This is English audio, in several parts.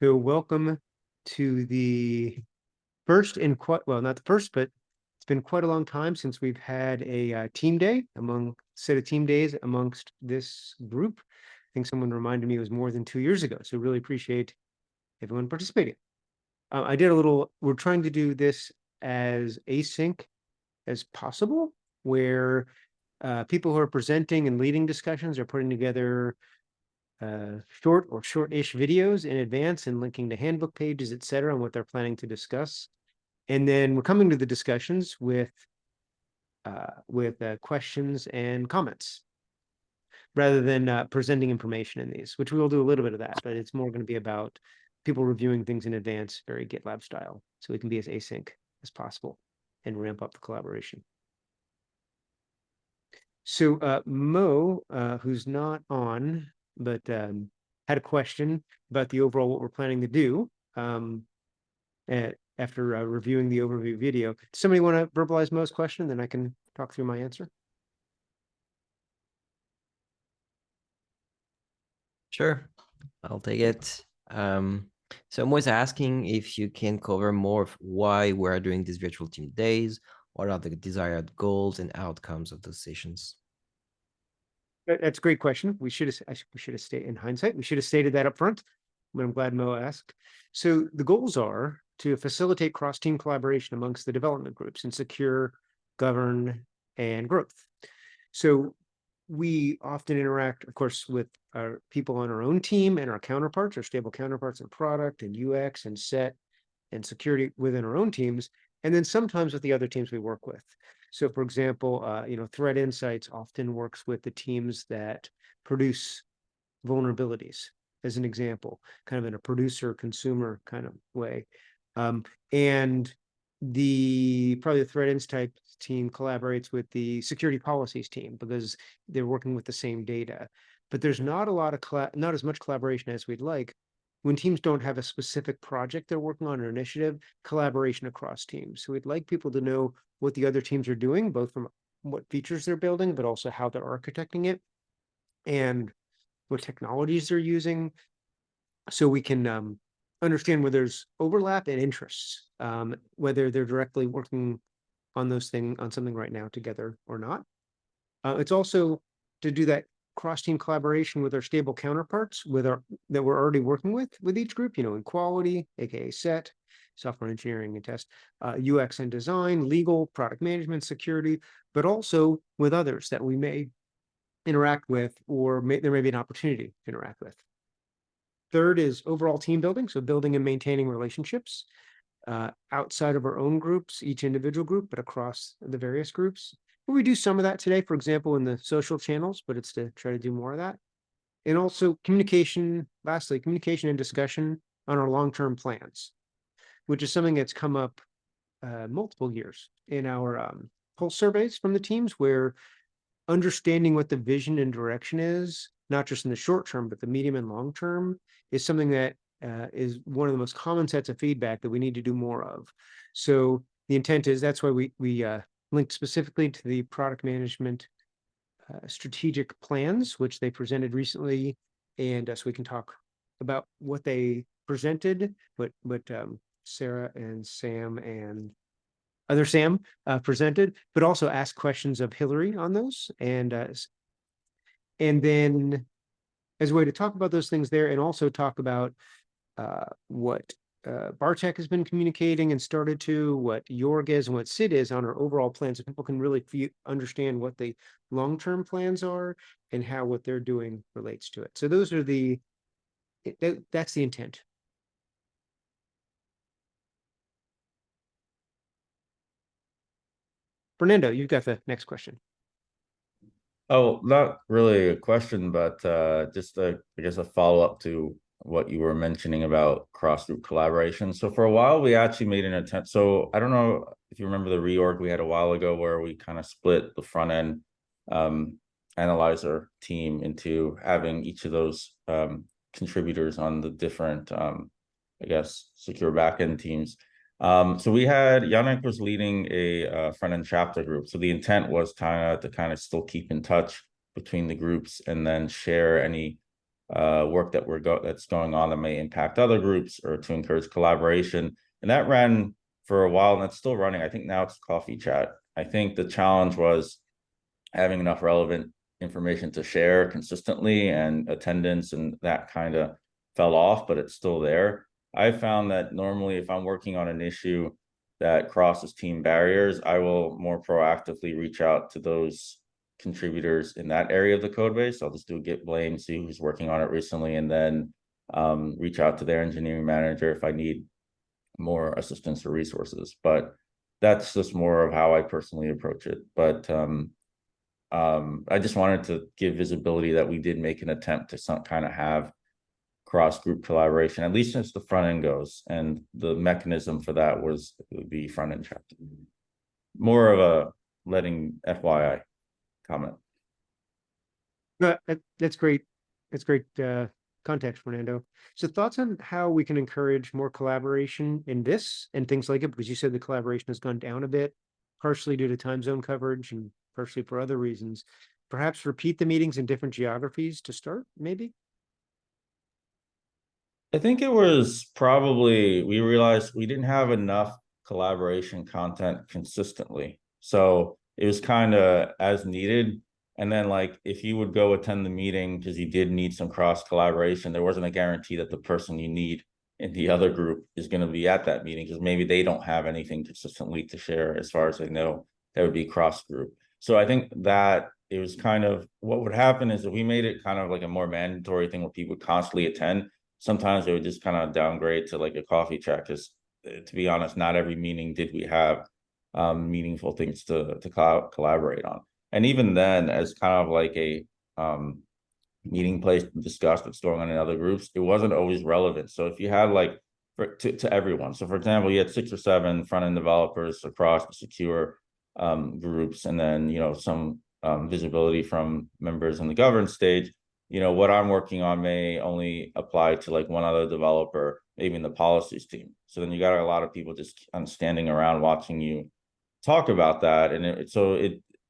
So welcome to the first in quite, well, not the first, but it's been quite a long time since we've had a team day set of team days amongst this group. I think someone reminded me it was more than 2 years ago. So really appreciate everyone participating. We're trying to do this as async as possible, where people who are presenting and leading discussions are putting together short or short-ish videos in advance and linking to handbook pages, et cetera, on what they're planning to discuss. And then we're coming to the discussions with questions and comments rather than presenting information in these, which we will do a little bit of that, but it's more going to be about people reviewing things in advance, very GitLab style, so we can be as async as possible and ramp up the collaboration. So Mo, who's not on, but had a question about the overall what we're planning to do after reviewing the overview video. Does somebody want to verbalize Mo's question? Then I can talk through my answer. Sure, I'll take it. So I'm always asking if you can cover more of why we're doing these virtual team days, what are the desired goals and outcomes of those sessions? That's a great question. We should have stated in hindsight, we should have stated that up front, but I'm glad Mo asked. So the goals are to facilitate cross-team collaboration amongst the development groups and secure, govern, and growth. So we often interact, of course, with our people on our own team and our counterparts, our stable counterparts in product and UX and set and security within our own teams, and then sometimes with the other teams we work with. So for example, Threat Insights often works with the teams that produce vulnerabilities, as an example, kind of in a producer consumer kind of way. And probably the Threat Insights team collaborates with the security policies team because they're working with the same data. But there's not a lot of not as much collaboration as we'd like when teams don't have a specific project they're working on or initiative, collaboration across teams. So we'd like people to know what the other teams are doing, both from what features they're building, but also how they're architecting it and what technologies they're using, so we can understand where there's overlap and interests, whether they're directly working on something right now together or not. It's also to do that cross-team collaboration with our stable counterparts that we're already working with each group, in quality, aka set, software engineering and test, UX and design, legal, product management, security, but also with others that we may interact with, or there may be an opportunity to interact with. Third is overall team building, so building and maintaining relationships outside of our own groups, each individual group, but across the various groups. We do some of that today, for example, in the social channels, but it's to try to do more of that. And also lastly, communication and discussion on our long-term plans, which is something that's come up multiple years in our pulse surveys from the teams, where understanding what the vision and direction is, not just in the short term, but the medium and long term, is something that is one of the most common sets of feedback that we need to do more of. So the intent is that's why we linked specifically to the product management strategic plans, which they presented recently, and so we can talk about what they presented, what Sarah and Sam and other Sam presented, but also ask questions of Hillary on those, and then as a way to talk about those things there, and also talk about what Bartek has been communicating and started to, what Jorg is and what Sid is on our overall plans, so people can really understand what the long-term plans are and how what they're doing relates to it. So those are that's the intent. Fernando, you've got the next question. Oh, not really a question, but just I guess a follow-up to what you were mentioning about cross-group collaboration. So for a while, we actually made an attempt. So I don't know if you remember the reorg we had a while ago where we kind of split the front end analyzer team into having each of those contributors on the different, I guess, secure backend teams. So we had Yannick was leading a front-end chapter group. So the intent was to kind of still keep in touch between the groups and then share any work that's going on that may impact other groups or to encourage collaboration. And that ran for a while, and it's still running. I think now it's coffee chat. I think the challenge was having enough relevant information to share consistently, and attendance and that kind of fell off, but it's still there. I found that normally if I'm working on an issue that crosses team barriers, I will more proactively reach out to those contributors in that area of the code base. I'll just do a git blame, see who's working on it recently, and then reach out to their engineering manager if I need more assistance or resources. But that's just more of how I personally approach it. But I just wanted to give visibility that we did make an attempt to some kind of have cross-group collaboration, at least as the front end goes. And the mechanism for that was the front end chapter. More of a letting FYI comment. But that's great. That's great context, Fernando. So thoughts on how we can encourage more collaboration in this and things like it, because you said the collaboration has gone down a bit, partially due to time zone coverage and partially for other reasons. Perhaps repeat the meetings in different geographies to start, maybe? I think it was probably, we realized we didn't have enough collaboration content consistently. So it was kind of as needed. And then like, if you would go attend the meeting because you did need some cross collaboration, there wasn't a guarantee that the person you need in the other group is going to be at that meeting, because maybe they don't have anything consistently to share. As far as I know, that would be cross group. So I think that it was kind of, what would happen is if we made it kind of like a more mandatory thing where people would constantly attend, sometimes they would just kind of downgrade to like a coffee chat, because to be honest, not every meeting did we have meaningful things to collaborate on. And even then, as kind of like a meeting place to discuss what's going on in other groups, it wasn't always relevant. So if you had like to everyone, so for example, you had 6 or 7 front-end developers across the secure groups, and then some visibility from members in the governed stage. What I'm working on may only apply to like one other developer, maybe in the policies team. So then you got a lot of people just kind of standing around watching you talk about that. And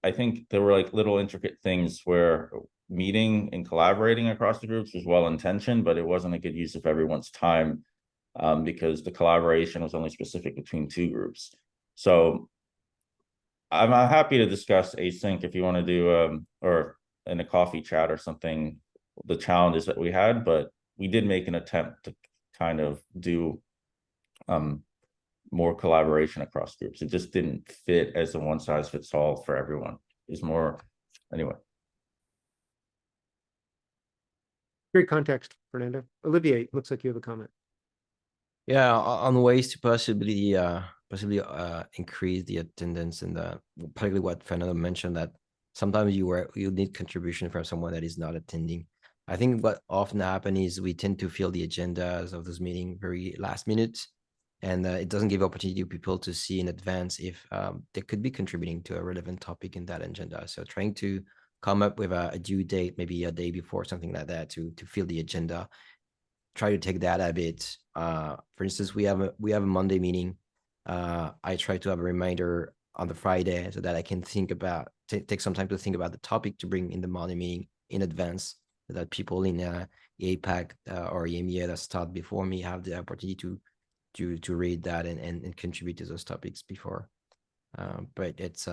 I think there were like little intricate things where meeting and collaborating across the groups was well intentioned, but it wasn't a good use of everyone's time, because the collaboration was only specific between 2 groups. So I'm happy to discuss async if you want to do or in a coffee chat or something, the challenges that we had, but we did make an attempt to kind of do more collaboration across groups. It just didn't fit as a one size fits all for everyone. It's more anyway. Great context, Fernando. Olivier, it looks like you have a comment. Yeah, on ways to possibly increase the attendance, and particularly what Fernando mentioned, that sometimes you need contribution from someone that is not attending. I think what often happens is we tend to fill the agendas of this meeting very last minute, and it doesn't give opportunity to people to see in advance if they could be contributing to a relevant topic in that agenda. So trying to come up with a due date, maybe a day before, something like that, to fill the agenda. Try to take that a bit. For instance, we have a Monday meeting. I try to have a reminder on the Friday so that I can take some time to think about the topic to bring in the Monday meeting in advance, so that people in APAC or EMEA that start before me have the opportunity to read that and contribute to those topics before. But it's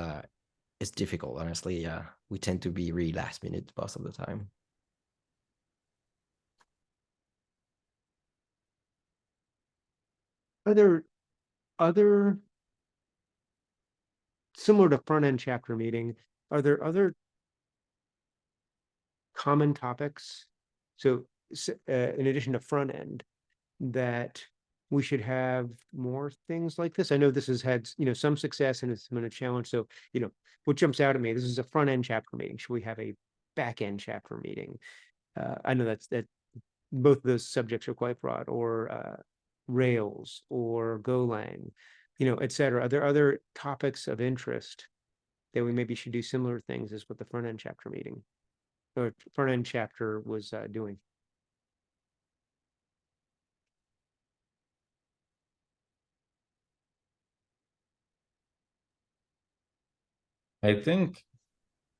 difficult, honestly. We tend to be really last minute most of the time. Are there other, similar to front end chapter meeting, are there other common topics? So in addition to front end, that we should have more things like this? I know this has had, some success and it's been a challenge. So, what jumps out at me, this is a front end chapter meeting. Should we have a back end chapter meeting? I know that both of those subjects are quite broad, or Rails or Golang, et cetera. Are there other topics of interest that we maybe should do similar things as what the front end chapter meeting or front end chapter was doing? I think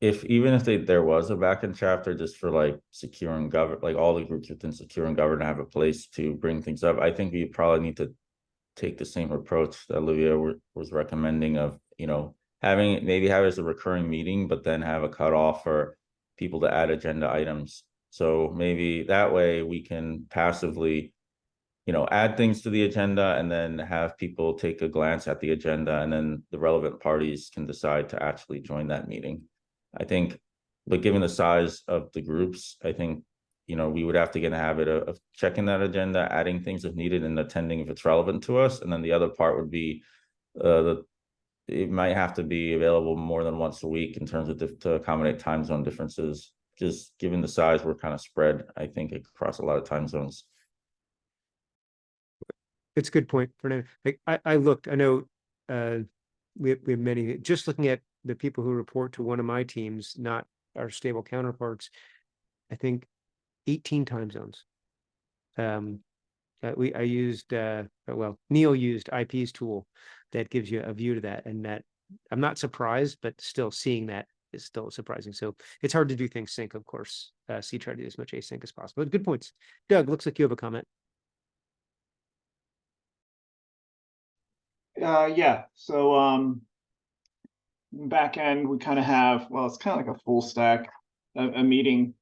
even if there was a backend chapter just for like secure and govern, like all the groups within secure and govern have a place to bring things up, I think we probably need to take the same approach that Olivia was recommending of, maybe have it as a recurring meeting, but then have a cutoff for people to add agenda items. So maybe that way we can passively, add things to the agenda and then have people take a glance at the agenda, and then the relevant parties can decide to actually join that meeting. I think, but given the size of the groups, I think, we would have to get in a habit of checking that agenda, adding things if needed, and attending if it's relevant to us. And then the other part would be it might have to be available more than once a week in terms of to accommodate time zone differences. Just given the size, we're kind of spread, I think, across a lot of time zones. It's a good point, Fernando. Like I looked, I know we have many, just looking at the people who report to one of my teams, not our stable counterparts, I think 18 time zones. I used Neil used IP's tool that gives you a view to that, and that I'm not surprised, but still seeing that is still surprising. So it's hard to do things sync, of course. So you try to do as much async as possible. But good points. Doug, looks like you have a comment. Yeah. So back end, we kind of have, well, it's kind of like a full stack, a meeting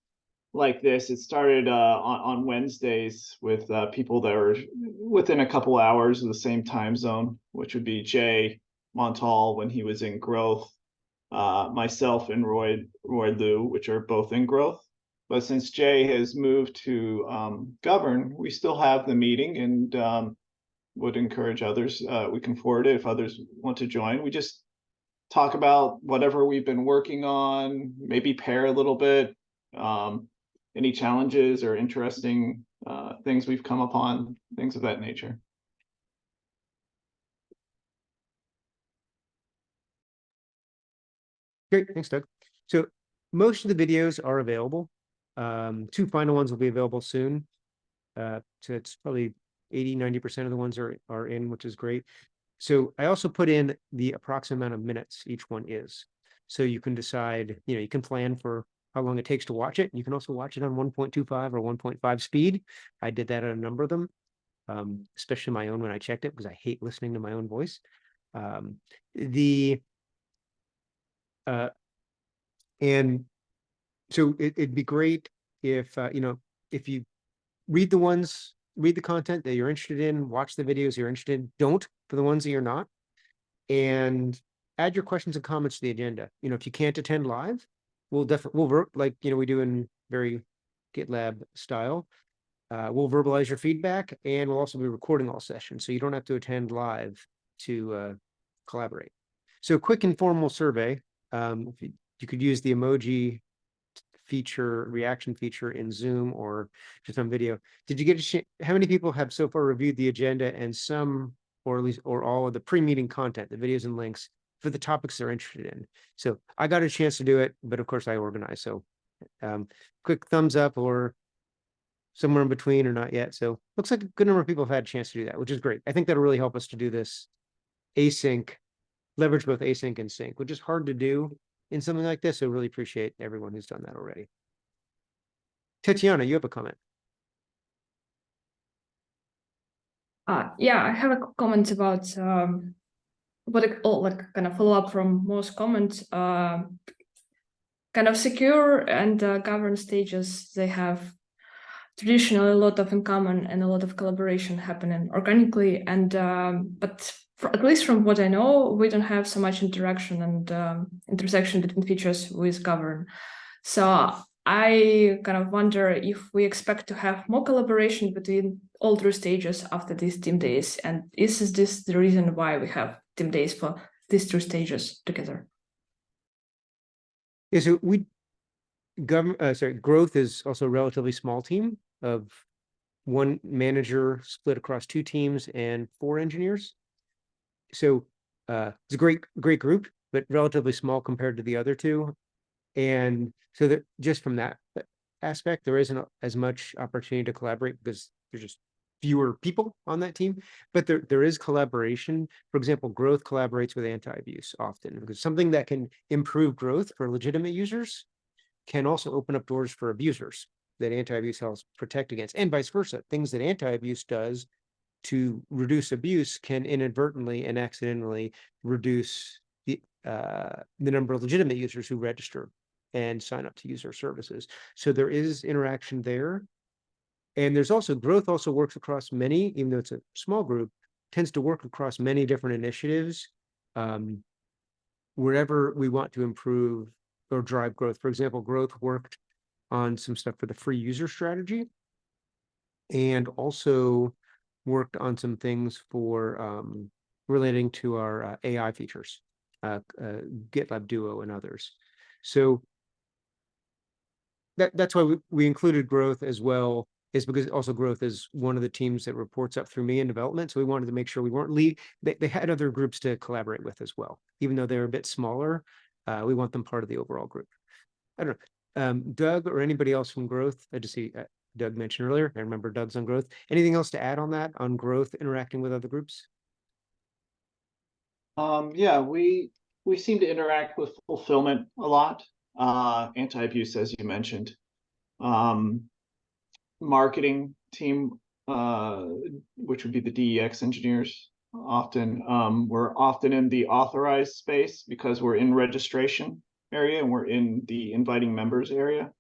like this. It started on Wednesdays with people that are within a couple hours of the same time zone, which would be Jay Montal when he was in growth, myself and Roy Liu, which are both in growth. But since Jay has moved to govern, we still have the meeting, and would encourage others. We can forward it if others want to join. We just talk about whatever we've been working on, maybe pair a little bit, any challenges or interesting things we've come upon, things of that nature. Great, thanks, Doug. So most of the videos are available. 2 final ones will be available soon. So it's probably 80–90% of the ones are in, which is great. So I also put in the approximate amount of minutes each one is. So you can decide, you can plan for how long it takes to watch it. You can also watch it on 1.25 or 1.5 speed. I did that on a number of them, especially my own when I checked it, because I hate listening to my own voice. And so it'd be great if, if you read the content that you're interested in, watch the videos you're interested in, don't for the ones that you're not, and add your questions and comments to the agenda. If you can't attend live, we'll like, we do in very GitLab style. We'll verbalize your feedback, and we'll also be recording all sessions, so you don't have to attend live to collaborate. So quick informal survey. If you could use the emoji feature, reaction feature in Zoom or just on video. Did you get how many people have so far reviewed the agenda and some, or at least, or all of the pre-meeting content, the videos and links for the topics they're interested in? So I got a chance to do it, but of course I organize. So quick thumbs up or somewhere in between or not yet. So looks like a good number of people have had a chance to do that, which is great. I think that'll really help us to do this async, leverage both async and sync, which is hard to do in something like this. So really appreciate everyone who's done that already. Tatiana, you have a comment. Yeah, I have a comment about like kind of follow up from most comments. Kind of secure and governed stages, they have traditionally a lot of in common and a lot of collaboration happening organically. And but at least from what I know, we don't have so much interaction and intersection between features with govern. So I kind of wonder if we expect to have more collaboration between all 3 stages after these team days, and is this the reason why we have team days for these 2 stages together? Yeah, so growth is also a relatively small team of 1 manager split across 2 teams and 4 engineers. So it's a great group, but relatively small compared to the other 2. And so that just from that aspect, there isn't as much opportunity to collaborate because there's just fewer people on that team, but there is collaboration. For example, growth collaborates with anti-abuse often, because something that can improve growth for legitimate users can also open up doors for abusers that anti-abuse helps protect against, and vice versa. Things that anti-abuse does to reduce abuse can inadvertently and accidentally reduce the number of legitimate users who register and sign up to use our services. So there is interaction there. And there's also growth also works across many, even though it's a small group, tends to work across many different initiatives wherever we want to improve or drive growth. For example, growth worked on some stuff for the free user strategy, and also worked on some things for relating to our AI features, GitLab Duo and others. So that's why we included growth as well, is because also growth is one of the teams that reports up through me in development. So we wanted to make sure we weren't they had other groups to collaborate with as well. Even though they're a bit smaller, we want them part of the overall group. I don't know. Doug or anybody else from growth? I just see Doug mentioned earlier. I remember Doug's on growth. Anything else to add on that, on growth interacting with other groups? Yeah, we seem to interact with fulfillment a lot. Anti-abuse, as you mentioned. Marketing team, which would be the DEX engineers. Often, we're often in the authorized space because we're in registration area and we're in the inviting members area.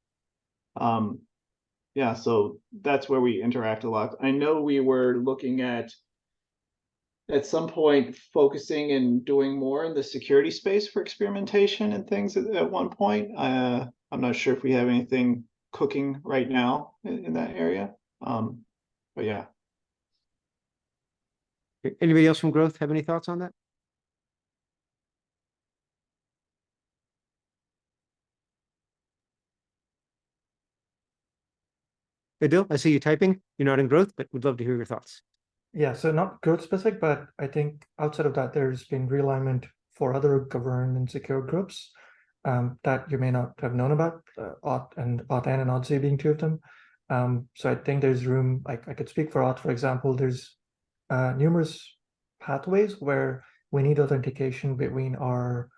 Yeah, so that's where we interact a lot. I know we were looking at some point focusing and doing more in the security space for experimentation and things at one point. I'm not sure if we have anything cooking right now in that area. But yeah. Anybody else from growth have any thoughts on that? Adil, I see you typing. You're not in growth, but would love to hear your thoughts. Yeah, so not growth specific, but I think outside of that, there's been realignment for other governed and secure groups that you may not have known about, Auth and Odyssey being two of them. So I think there's room, like I could speak for Auth, for example, there's numerous pathways where we need authentication between our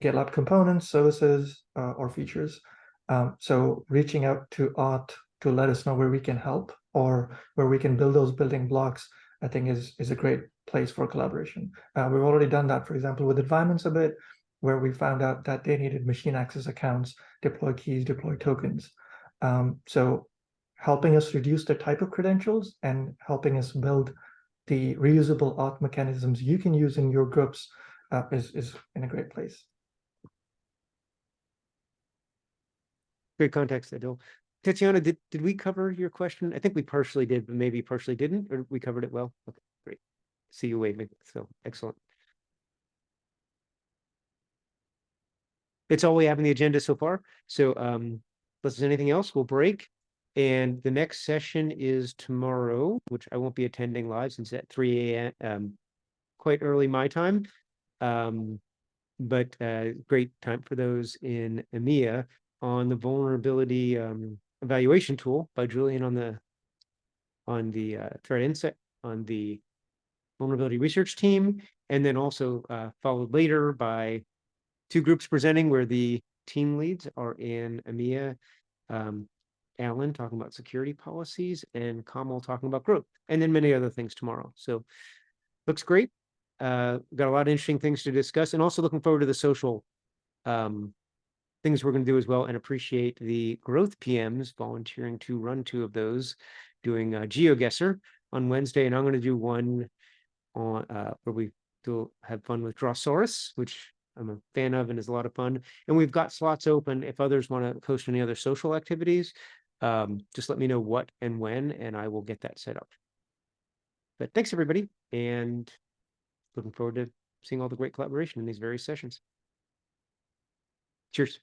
GitLab components, services, or features. So reaching out to Auth to let us know where we can help or where we can build those building blocks, I think is a great place for collaboration. We've already done that, for example, with environments a bit, where we found out that they needed machine access accounts, deploy keys, deploy tokens. So helping us reduce the type of credentials and helping us build the reusable auth mechanisms you can use in your groups is in a great place. Great context, Adil. Tatiana, did we cover your question? I think we partially did, but maybe partially didn't, or we covered it well? Okay, great. See you waving, so excellent. It's all we have on the agenda so far. So unless there's anything else, we'll break. And the next session is tomorrow, which I won't be attending live since at 3 a.m. Quite early my time. But great time for those in EMEA on the vulnerability evaluation tool by Julian on the threat insight on the vulnerability research team, and then also followed later by two groups presenting where the team leads are in EMEA, Alan talking about security policies and Kamal talking about growth, and then many other things tomorrow. So looks great. Got a lot of interesting things to discuss, and also looking forward to the social things we're going to do as well, and appreciate the growth PMs volunteering to run two of those, doing GeoGuessr on Wednesday, and I'm going to do one on where we do have fun with Drawsaurus, which I'm a fan of and is a lot of fun. And we've got slots open if others want to host any other social activities. Just let me know what and when, and I will get that set up. But thanks everybody, and looking forward to seeing all the great collaboration in these various sessions. Cheers.